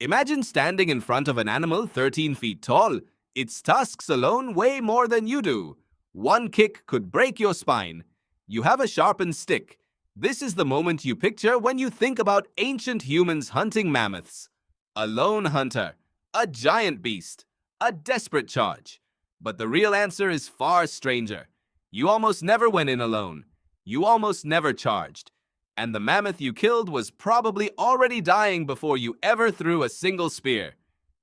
Imagine standing in front of an animal 13 feet tall. Its tusks alone weigh more than you do. One kick could break your spine. You have a sharpened stick. This is the moment you picture when you think about ancient humans hunting mammoths. A lone hunter, a giant beast, a desperate charge. But the real answer is far stranger. You almost never went in alone. You almost never charged. And the mammoth you killed was probably already dying before you ever threw a single spear.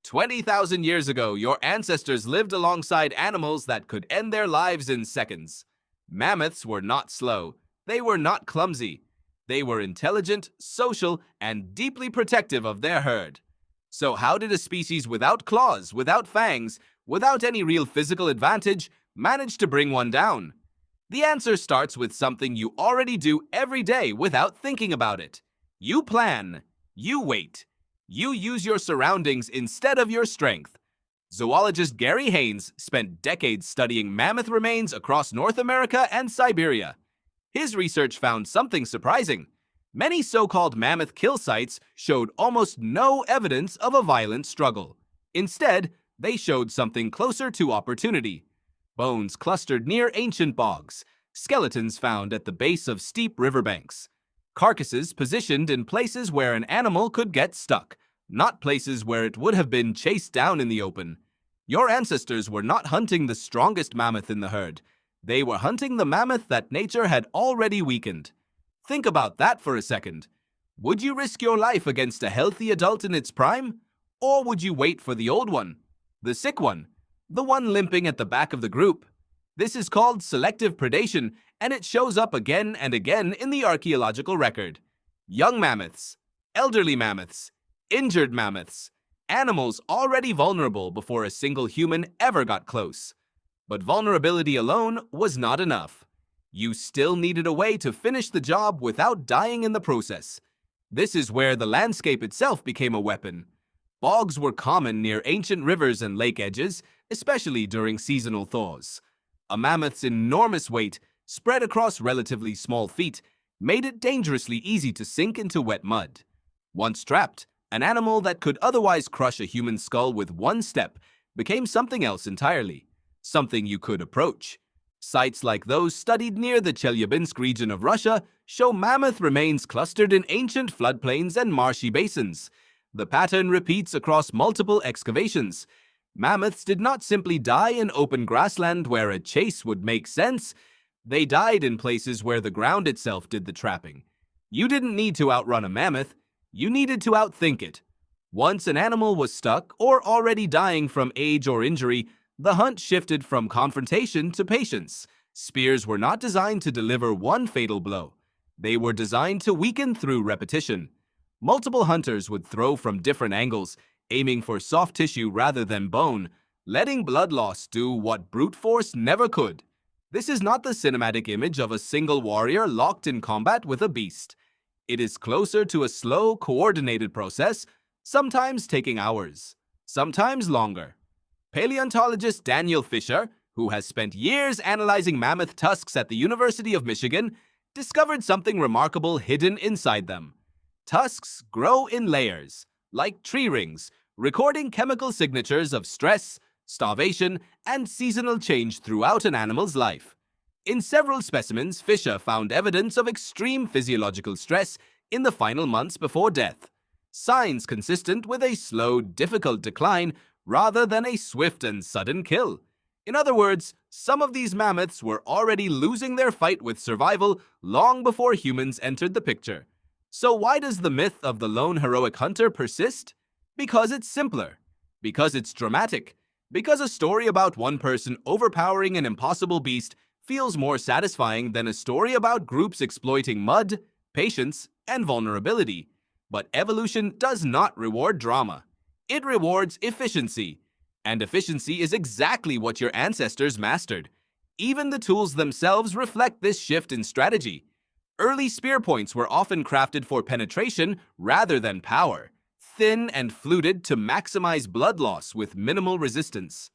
20,000 years ago, your ancestors lived alongside animals that could end their lives in seconds. Mammoths were not slow. They were not clumsy. They were intelligent, social, and deeply protective of their herd. So how did a species without claws, without fangs, without any real physical advantage, manage to bring one down? The answer starts with something you already do every day without thinking about it. You plan. You wait. You use your surroundings instead of your strength. Zoologist Gary Haynes spent decades studying mammoth remains across North America and Siberia. His research found something surprising. Many so-called mammoth kill sites showed almost no evidence of a violent struggle. Instead, they showed something closer to opportunity. Bones clustered near ancient bogs, skeletons found at the base of steep riverbanks, carcasses positioned in places where an animal could get stuck, not places where it would have been chased down in the open. Your ancestors were not hunting the strongest mammoth in the herd. They were hunting the mammoth that nature had already weakened. Think about that for a second. Would you risk your life against a healthy adult in its prime? Or would you wait for the old one, the sick one, the one limping at the back of the group? This is called selective predation, and it shows up again and again in the archaeological record. Young mammoths, elderly mammoths, injured mammoths, animals already vulnerable before a single human ever got close. But vulnerability alone was not enough. You still needed a way to finish the job without dying in the process. This is where the landscape itself became a weapon. Bogs were common near ancient rivers and lake edges, especially during seasonal thaws. A mammoth's enormous weight, spread across relatively small feet, made it dangerously easy to sink into wet mud. Once trapped, an animal that could otherwise crush a human skull with one step became something else entirely, something you could approach. Sites like those studied near the Chelyabinsk region of Russia show mammoth remains clustered in ancient floodplains and marshy basins. The pattern repeats across multiple excavations. Mammoths did not simply die in open grassland where a chase would make sense. They died in places where the ground itself did the trapping. You didn't need to outrun a mammoth. You needed to outthink it. Once an animal was stuck or already dying from age or injury, the hunt shifted from confrontation to patience. Spears were not designed to deliver one fatal blow. They were designed to weaken through repetition. Multiple hunters would throw from different angles, aiming for soft tissue rather than bone, letting blood loss do what brute force never could. This is not the cinematic image of a single warrior locked in combat with a beast. It is closer to a slow, coordinated process, sometimes taking hours, sometimes longer. Paleontologist Daniel Fisher, who has spent years analyzing mammoth tusks at the University of Michigan, discovered something remarkable hidden inside them. Tusks grow in layers, like tree rings, recording chemical signatures of stress, starvation, and seasonal change throughout an animal's life. In several specimens, Fisher found evidence of extreme physiological stress in the final months before death, signs consistent with a slow, difficult decline rather than a swift and sudden kill. In other words, some of these mammoths were already losing their fight with survival long before humans entered the picture. So why does the myth of the lone heroic hunter persist? Because it's simpler. Because it's dramatic. Because a story about one person overpowering an impossible beast feels more satisfying than a story about groups exploiting mud, patience, and vulnerability. But evolution does not reward drama. It rewards efficiency. And efficiency is exactly what your ancestors mastered. Even the tools themselves reflect this shift in strategy. Early spear points were often crafted for penetration rather than power, thin and fluted to maximize blood loss with minimal resistance.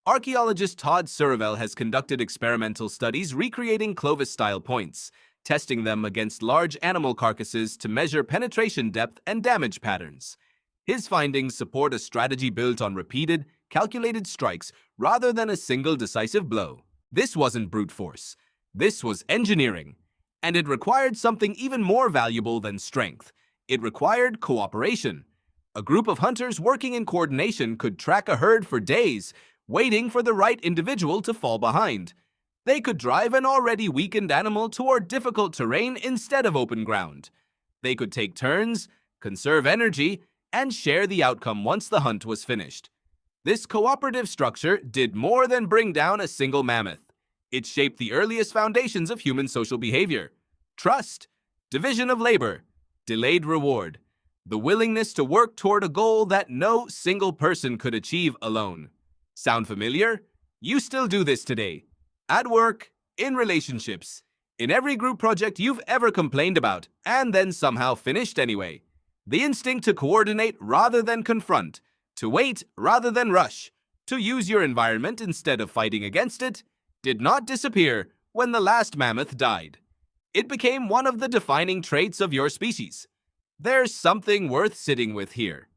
Archaeologist Todd Surivel has conducted experimental studies recreating Clovis-style points, testing them against large animal carcasses to measure penetration depth and damage patterns. His findings support a strategy built on repeated, calculated strikes rather than a single decisive blow. This wasn't brute force. This was engineering. And it required something even more valuable than strength. It required cooperation. A group of hunters working in coordination could track a herd for days, waiting for the right individual to fall behind. They could drive an already weakened animal toward difficult terrain instead of open ground. They could take turns, conserve energy, and share the outcome once the hunt was finished. This cooperative structure did more than bring down a single mammoth. It shaped the earliest foundations of human social behavior: trust, division of labor, delayed reward, the willingness to work toward a goal that no single person could achieve alone. Sound familiar? You still do this today. At work, in relationships, in every group project you've ever complained about and then somehow finished anyway. The instinct to coordinate rather than confront, to wait rather than rush, to use your environment instead of fighting against it, did not disappear when the last mammoth died. It became one of the defining traits of your species. There's something worth sitting with here.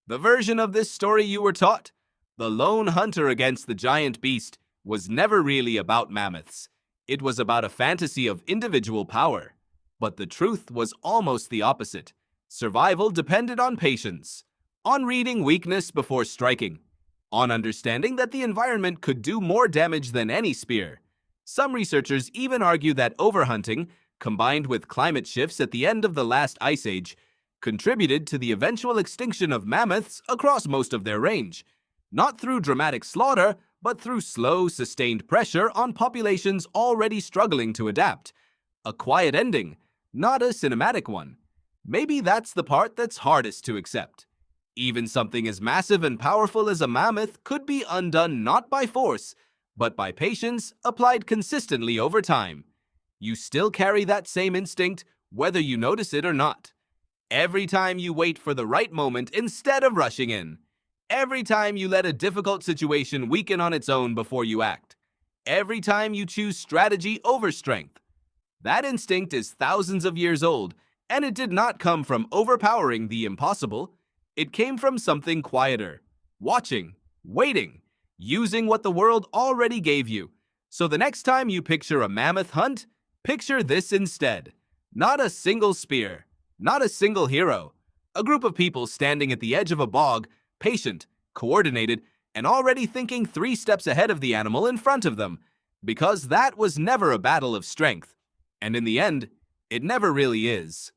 The version of this story you were taught, the lone hunter against the giant beast, was never really about mammoths. It was about a fantasy of individual power. But the truth was almost the opposite. Survival depended on patience, on reading weakness before striking, on understanding that the environment could do more damage than any spear. Some researchers even argue that overhunting, combined with climate shifts at the end of the last ice age, contributed to the eventual extinction of mammoths across most of their range, not through dramatic slaughter, but through slow, sustained pressure on populations already struggling to adapt. A quiet ending, not a cinematic one. Maybe that's the part that's hardest to accept. Even something as massive and powerful as a mammoth could be undone not by force, but by patience applied consistently over time. You still carry that same instinct, whether you notice it or not. Every time you wait for the right moment instead of rushing in. Every time you let a difficult situation weaken on its own before you act. Every time you choose strategy over strength. That instinct is thousands of years old, and it did not come from overpowering the impossible. It came from something quieter. Watching, waiting, using what the world already gave you. So the next time you picture a mammoth hunt, picture this instead. Not a single spear, not a single hero. A group of people standing at the edge of a bog, patient, coordinated, and already thinking 3 steps ahead of the animal in front of them. Because that was never a battle of strength. And in the end, it never really is.